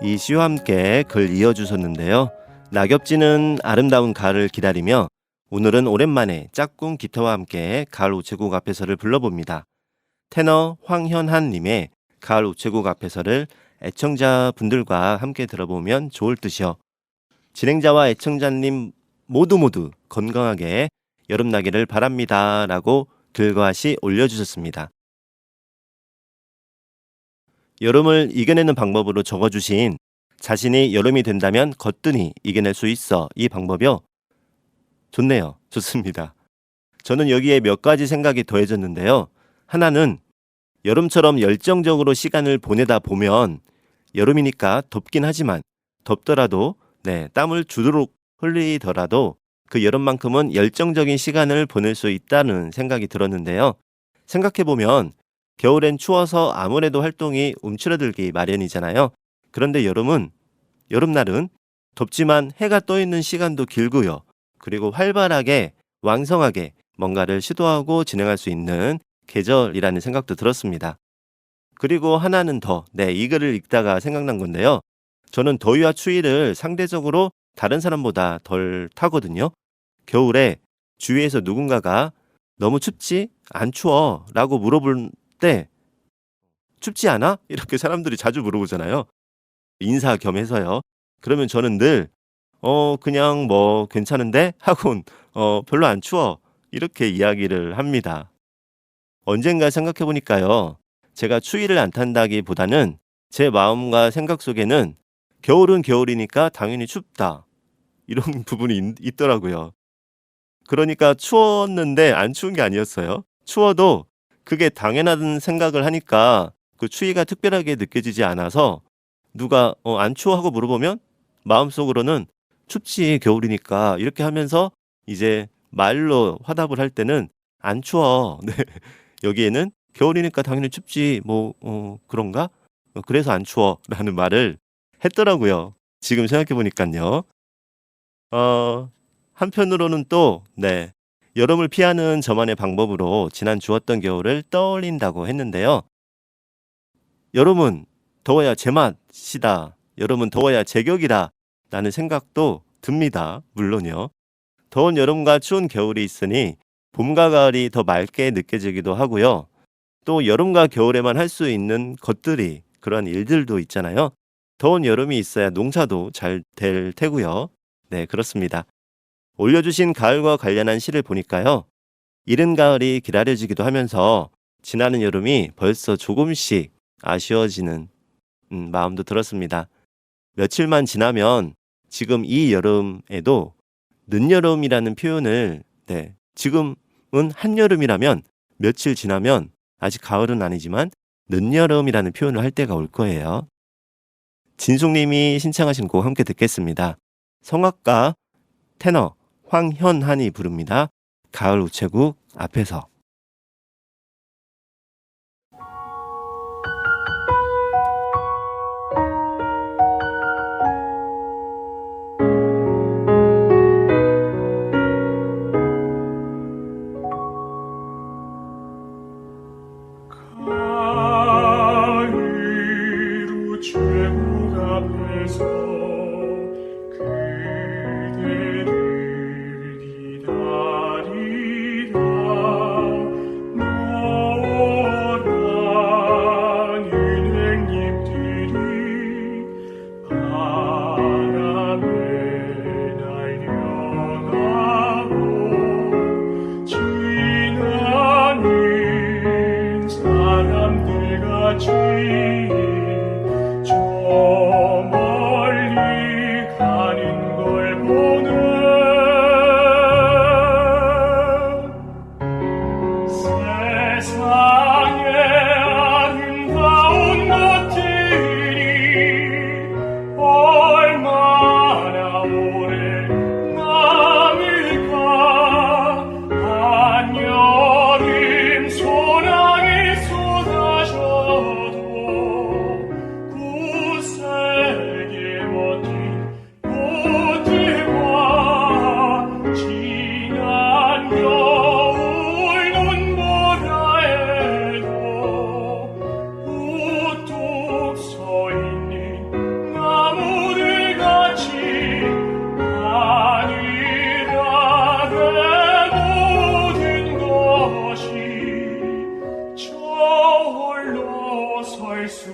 이 시와 함께 글 이어주셨는데요. 낙엽지는 아름다운 가을을 기다리며 오늘은 오랜만에 짝꿍 기타와 함께 가을 우체국 앞에서를 불러봅니다. 테너 황현한님의 가을 우체국 앞에서를 애청자분들과 함께 들어보면 좋을 듯이요. 진행자와 애청자님 모두 건강하게 여름나기를 바랍니다. 라고 글과 시 올려주셨습니다. 여름을 이겨내는 방법으로 적어주신 자신이 여름이 된다면 거뜬히 이겨낼 수 있어. 이 방법이요. 좋네요. 좋습니다. 저는 여기에 몇 가지 생각이 더해졌는데요. 하나는 여름처럼 열정적으로 시간을 보내다 보면 여름이니까 덥긴 하지만 덥더라도 땀을 주도록 흘리더라도 그 여름만큼은 열정적인 시간을 보낼 수 있다는 생각이 들었는데요. 생각해보면 겨울엔 추워서 아무래도 활동이 움츠러들기 마련이잖아요. 그런데 여름날은 덥지만 해가 떠 있는 시간도 길고요. 그리고 활발하게 왕성하게 뭔가를 시도하고 진행할 수 있는 계절이라는 생각도 들었습니다. 그리고 하나는 더, 이 글을 읽다가 생각난 건데요. 저는 더위와 추위를 상대적으로 다른 사람보다 덜 타거든요. 겨울에 주위에서 누군가가 너무 춥지? 안 추워? 라고 물어볼 때 춥지 않아? 이렇게 사람들이 자주 물어보잖아요. 인사 겸 해서요. 그러면 저는 늘 그냥 뭐 괜찮은데? 하곤 별로 안 추워. 이렇게 이야기를 합니다. 언젠가 생각해보니까요. 제가 추위를 안 탄다기보다는 제 마음과 생각 속에는 겨울은 겨울이니까 당연히 춥다. 이런 부분이 있더라고요. 그러니까 추웠는데 안 추운 게 아니었어요. 추워도 그게 당연한 생각을 하니까 그 추위가 특별하게 느껴지지 않아서 누가 안 추워 하고 물어보면 마음속으로는 춥지 겨울이니까 이렇게 하면서 이제 말로 화답을 할 때는 안 추워. 네. 여기에는 겨울이니까 당연히 춥지 뭐 그런가? 그래서 안 추워 라는 말을 했더라고요. 지금 생각해보니까요. 한편으로는 또 여름을 피하는 저만의 방법으로 지난 추웠던 겨울을 떠올린다고 했는데요. 여름은 더워야 제맛이다. 여름은 더워야 제격이다. 라는 생각도 듭니다. 물론요. 더운 여름과 추운 겨울이 있으니 봄과 가을이 더 맑게 느껴지기도 하고요. 또 여름과 겨울에만 할 수 있는 것들이 그런 일들도 있잖아요. 더운 여름이 있어야 농사도 잘 될 테고요. 네, 그렇습니다. 올려주신 가을과 관련한 시를 보니까요. 이른 가을이 기다려지기도 하면서 지나는 여름이 벌써 조금씩 아쉬워지는 마음도 들었습니다. 며칠만 지나면 지금 이 여름에도 늦여름이라는 표현을 지금은 한여름이라면 며칠 지나면 아직 가을은 아니지만 늦여름이라는 표현을 할 때가 올 거예요. 진숙님이 신청하신 곡 함께 듣겠습니다. 성악가 테너 황현한이 부릅니다. 가을 우체국 앞에서. 가을 우체국 앞에서 그대를 기다리다 노란 은행잎들이 바람에 날려가고 지나는 사람들 같이 저 멀리 가는 걸 보는 세상의 아름다운 것들이 얼마나 오래 남을까. 한여름 소나기 쏟아져도 굳세게 버틴 꽃들과 지난 겨울 눈보라 해도 우뚝 서 있는 나무들 같이 하늘 아래 모든 것이 저 홀로 설 수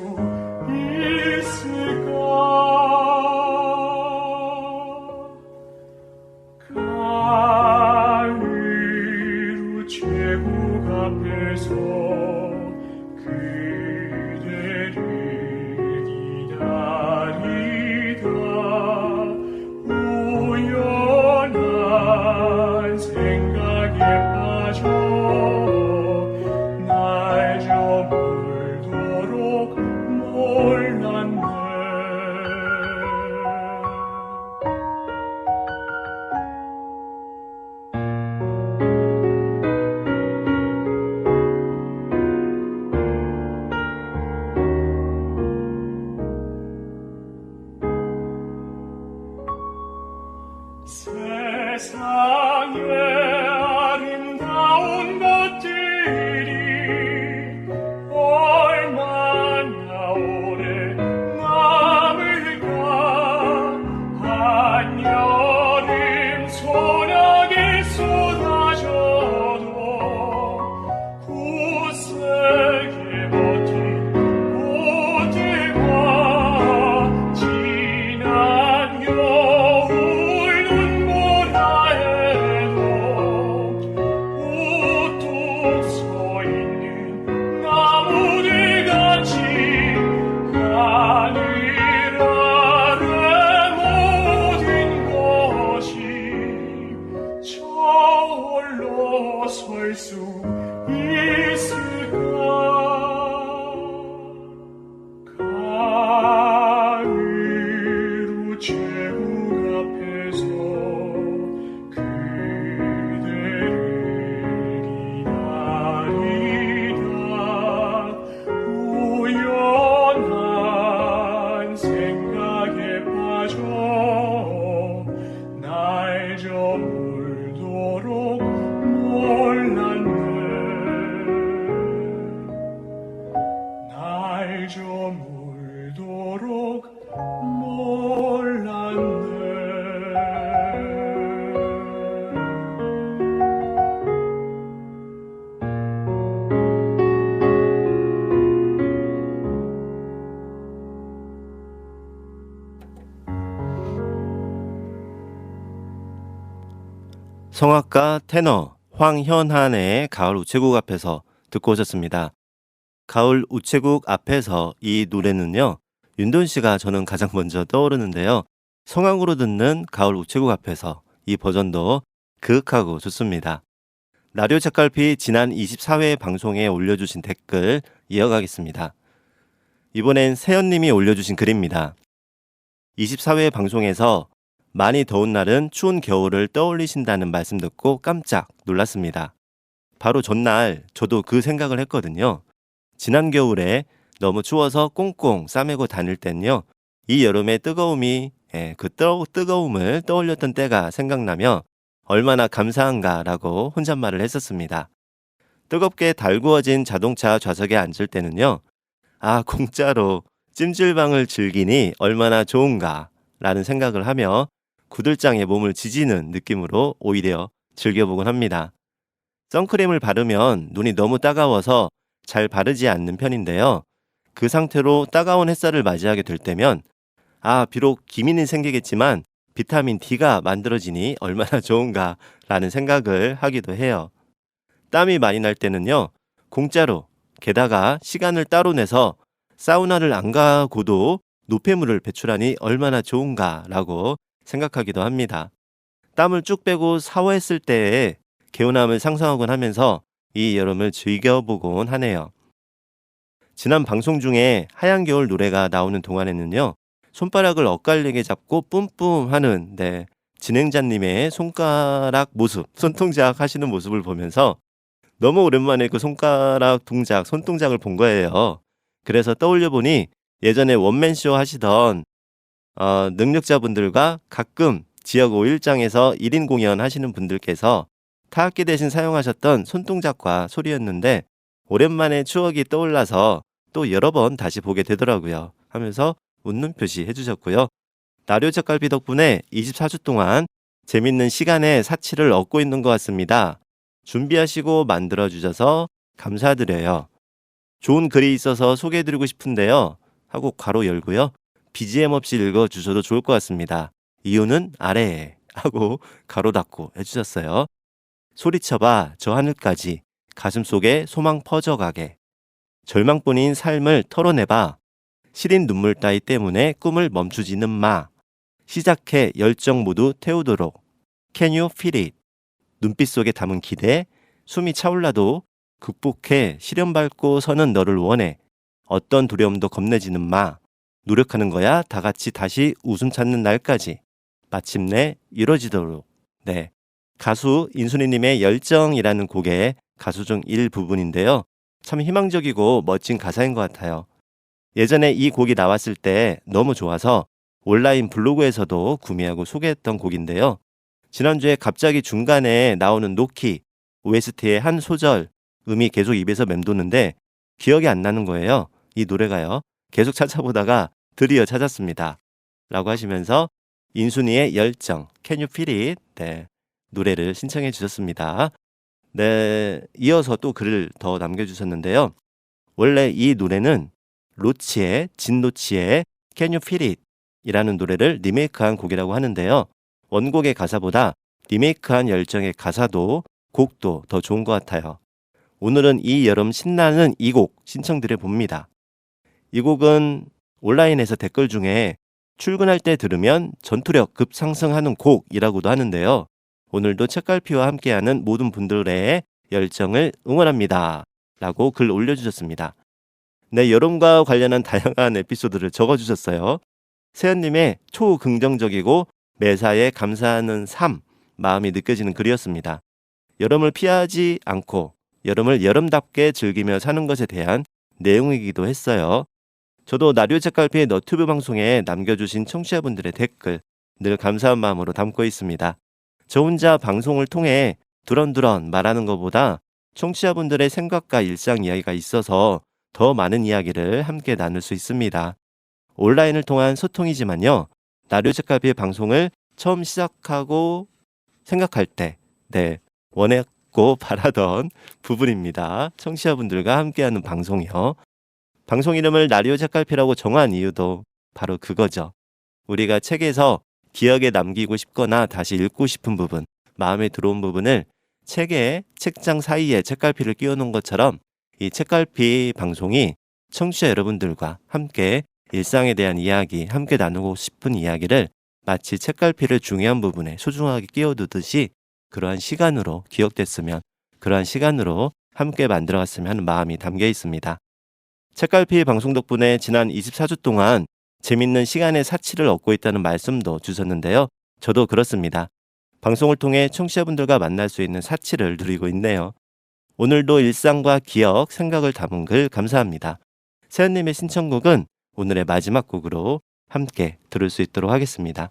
있을까. 가을 우체국 앞에서 그대를 기다리다 우연한 생각에 빠져 날 저물도록 몰랐네. 세상에 성악가 테너 황현한의 가을 우체국 앞에서 듣고 오셨습니다. 가을 우체국 앞에서 이 노래는요, 윤도현 씨가 저는 가장 먼저 떠오르는데요. 성악으로 듣는 가을 우체국 앞에서 이 버전도 그윽하고 좋습니다. 라디오 책갈피 지난 24회 방송에 올려주신 댓글 이어가겠습니다. 이번엔 세연님이 올려주신 글입니다. 24회 방송에서 많이 더운 날은 추운 겨울을 떠올리신다는 말씀 듣고 깜짝 놀랐습니다. 바로 전날 저도 그 생각을 했거든요. 지난 겨울에 너무 추워서 꽁꽁 싸매고 다닐 땐요, 이 여름의 뜨거움이 그 뜨거움을 떠올렸던 때가 생각나며 얼마나 감사한가라고 혼잣말을 했었습니다. 뜨겁게 달구어진 자동차 좌석에 앉을 때는요, 아, 공짜로 찜질방을 즐기니 얼마나 좋은가 라는 생각을 하며 구들장에 몸을 지지는 느낌으로 오히려 즐겨보곤 합니다. 선크림을 바르면 눈이 너무 따가워서 잘 바르지 않는 편인데요. 그 상태로 따가운 햇살을 맞이하게 될 때면 비록 기민이 생기겠지만 비타민 D가 만들어지니 얼마나 좋은가 라는 생각을 하기도 해요. 땀이 많이 날 때는요, 공짜로 게다가 시간을 따로 내서 사우나를 안 가고도 노폐물을 배출하니 얼마나 좋은가 라고 생각하기도 합니다. 땀을 쭉 빼고 샤워했을 때의 개운함을 상상하곤 하면서 이 여름을 즐겨보곤 하네요. 지난 방송 중에 하얀 겨울 노래가 나오는 동안에는요, 손가락을 엇갈리게 잡고 뿜뿜 하는 진행자님의 손가락 모습, 손동작 하시는 모습을 보면서 너무 오랜만에 그 손가락 동작, 손동작을 본 거예요. 그래서 떠올려 보니 예전에 원맨쇼 하시던 능력자분들과 가끔 지역 5일장에서 1인 공연 하시는 분들께서 타악기 대신 사용하셨던 손동작과 소리였는데 오랜만에 추억이 떠올라서 또 여러 번 다시 보게 되더라고요 하면서 웃는 표시 해주셨고요. 라디오 책갈피 덕분에 24주 동안 재밌는 시간의 사치를 얻고 있는 것 같습니다. 준비하시고 만들어주셔서 감사드려요. 좋은 글이 있어서 소개해드리고 싶은데요 하고 괄호 열고요. BGM 없이 읽어주셔도 좋을 것 같습니다. 이유는 아래에 하고 가로 닫고 해주셨어요. 소리쳐봐 저 하늘까지 가슴속에 소망 퍼져가게. 절망뿐인 삶을 털어내봐. 시린 눈물 따위 때문에 꿈을 멈추지는 마. 시작해 열정 모두 태우도록. Can you feel it? 눈빛 속에 담은 기대. 숨이 차올라도 극복해 시련 밟고 서는 너를 원해. 어떤 두려움도 겁내지는 마. 노력하는 거야 다 같이 다시 웃음 찾는 날까지. 마침내 이뤄지도록. 네, 가수 인순이님의 열정이라는 곡의 가수 중 일부분인데요. 참 희망적이고 멋진 가사인 것 같아요. 예전에 이 곡이 나왔을 때 너무 좋아서 온라인 블로그에서도 구매하고 소개했던 곡인데요. 지난주에 갑자기 중간에 나오는 노키 OST의 한 소절 음이 계속 입에서 맴도는데 기억이 안 나는 거예요. 이 노래가요. 계속 찾아보다가 드디어 찾았습니다. 라고 하시면서 인순이의 열정, Can you feel it? 네, 노래를 신청해 주셨습니다. 네, 이어서 또 글을 더 남겨주셨는데요. 원래 이 노래는 로치의, 진로치의 Can you feel it? 이라는 노래를 리메이크한 곡이라고 하는데요. 원곡의 가사보다 리메이크한 열정의 가사도 곡도 더 좋은 것 같아요. 오늘은 이 여름 신나는 이 곡 신청드려 봅니다. 이 곡은 온라인에서 댓글 중에 출근할 때 들으면 전투력 급상승하는 곡이라고도 하는데요. 오늘도 책갈피와 함께하는 모든 분들의 열정을 응원합니다. 라고 글 올려주셨습니다. 네, 여름과 관련한 다양한 에피소드를 적어주셨어요. 세연님의 초긍정적이고 매사에 감사하는 삶, 마음이 느껴지는 글이었습니다. 여름을 피하지 않고 여름을 여름답게 즐기며 사는 것에 대한 내용이기도 했어요. 저도 라디오 책갈피의 너튜브 방송에 남겨주신 청취자분들의 댓글 늘 감사한 마음으로 담고 있습니다. 저 혼자 방송을 통해 두런두런 말하는 것보다 청취자분들의 생각과 일상 이야기가 있어서 더 많은 이야기를 함께 나눌 수 있습니다. 온라인을 통한 소통이지만요. 라디오 책갈피의 방송을 처음 시작하고 생각할 때 원했고 바라던 부분입니다. 청취자분들과 함께하는 방송이요. 방송 이름을 라디오 책갈피라고 정한 이유도 바로 그거죠. 우리가 책에서 기억에 남기고 싶거나 다시 읽고 싶은 부분, 마음에 들어온 부분을 책에 책장 사이에 책갈피를 끼워놓은 것처럼 이 책갈피 방송이 청취자 여러분들과 함께 일상에 대한 이야기, 함께 나누고 싶은 이야기를 마치 책갈피를 중요한 부분에 소중하게 끼워두듯이 그러한 시간으로 기억됐으면, 그러한 시간으로 함께 만들어갔으면 하는 마음이 담겨 있습니다. 책갈피 방송 덕분에 지난 24주 동안 재밌는 시간의 사치를 얻고 있다는 말씀도 주셨는데요. 저도 그렇습니다. 방송을 통해 청취자분들과 만날 수 있는 사치를 누리고 있네요. 오늘도 일상과 기억, 생각을 담은 글 감사합니다. 세연님의 신청곡은 오늘의 마지막 곡으로 함께 들을 수 있도록 하겠습니다.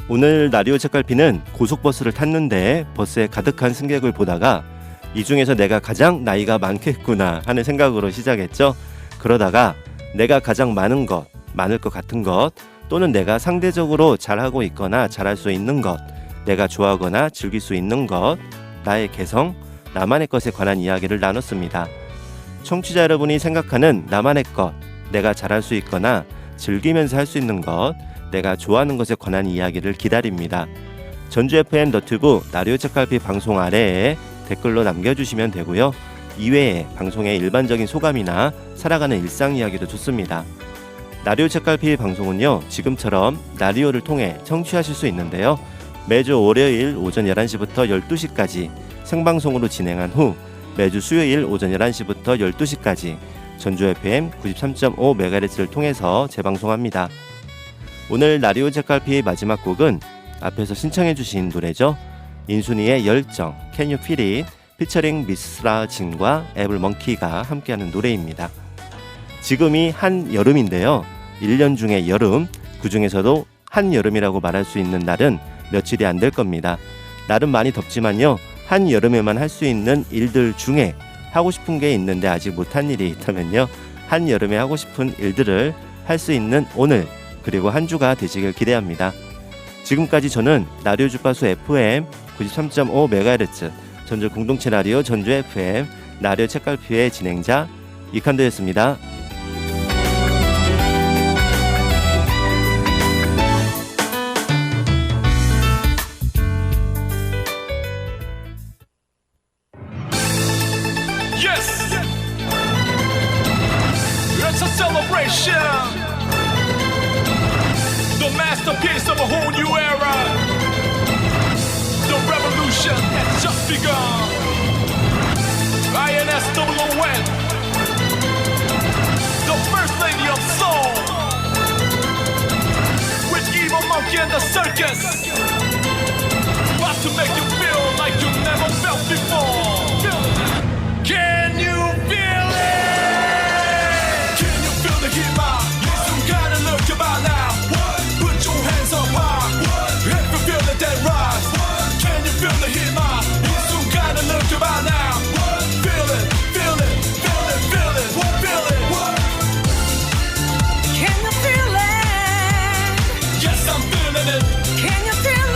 오늘 라디오 책갈피는 고속버스를 탔는데 버스에 가득한 승객을 보다가 이 중에서 내가 가장 나이가 많겠구나 하는 생각으로 시작했죠. 그러다가 내가 가장 많은 것, 많을 것 같은 것, 또는 내가 상대적으로 잘하고 있거나 잘할 수 있는 것, 내가 좋아하거나 즐길 수 있는 것, 나의 개성, 나만의 것에 관한 이야기를 나눴습니다. 청취자 여러분이 생각하는 나만의 것, 내가 잘할 수 있거나 즐기면서 할 수 있는 것, 내가 좋아하는 것에 관한 이야기를 기다립니다. 전주 FM 너튜브 라디오 책갈피 방송 아래에 댓글로 남겨주시면 되고요. 이외에 방송의 일반적인 소감이나 살아가는 일상 이야기도 좋습니다. 라디오 책갈피 방송은요, 지금처럼 라디오를 통해 청취하실 수 있는데요. 매주 월요일 오전 11시부터 12시까지 생방송으로 진행한 후 매주 수요일 오전 11시부터 12시까지 전주 FM 93.5MHz를 통해서 재방송합니다. 오늘 라디오 책갈피의 마지막 곡은 앞에서 신청해 주신 노래죠. 인순이의 열정, Can You Feel It, 피처링 미스라 진과 애블먼키가 함께하는 노래입니다. 지금이 한여름인데요. 1년 중에 여름, 그 중에서도 한여름이라고 말할 수 있는 날은 며칠이 안 될 겁니다. 날은 많이 덥지만요. 한여름에만 할 수 있는 일들 중에 하고 싶은 게 있는데 아직 못한 일이 있다면요. 한여름에 하고 싶은 일들을 할 수 있는 오늘, 그리고 한 주가 되시길 기대합니다. 지금까지 저는 라디오 주파수 FM 93.5MHz 전주 공동체 라디오 전주 FM 라디오 책갈피의 진행자 이칸도였습니다. Yes! It's a celebration! The masterpiece of a whole new era. The revolution has just begun. INSWON, the first lady of soul, with Evil Monkey and the circus, about to make you feel like you never felt before. Can you feel it? Can you feel the heat? 이 순간을 느껴봐 now. Put your hands up high. If you feel it, then rise. Can you feel the heat? 이 순간을 느껴봐 now. Feel it, feel it, feel it, feel it, feel it. Can you feel it? Yes, I'm feeling it. Can you feel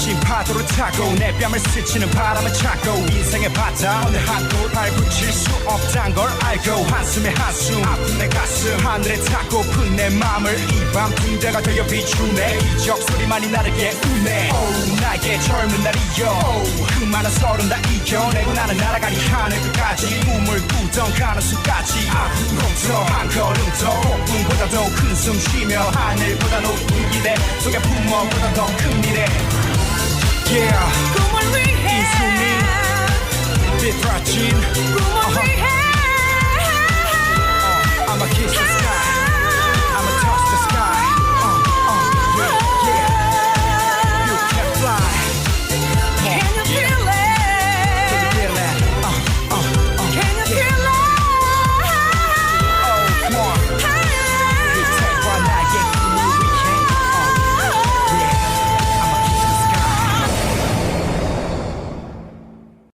거친 파도를 타고 내 뺨을 스치는 바람을 찾고 인생의 바다 어느 한곳 발붙일 수 없단 걸 알고 한숨에 한숨 아픈 내 가슴 하늘에 타고픈 내 맘을 이 밤 붕대가 되어 비추네 이적 소리만이 나를 깨우네 나에게 젊은 날이여 그 많은 서름 다 이겨내고 나는 날아가리 하늘 끝까지 꿈을 꾸던 가는 수까지 앞으로 더 한 걸음 더 폭풍보다 더 큰 숨 쉬며 하늘보다 높은 기대 속에 품어보다 더 큰 미래 Yeah 꿈을 위해 이 숨이 비틀어진 꿈을 위해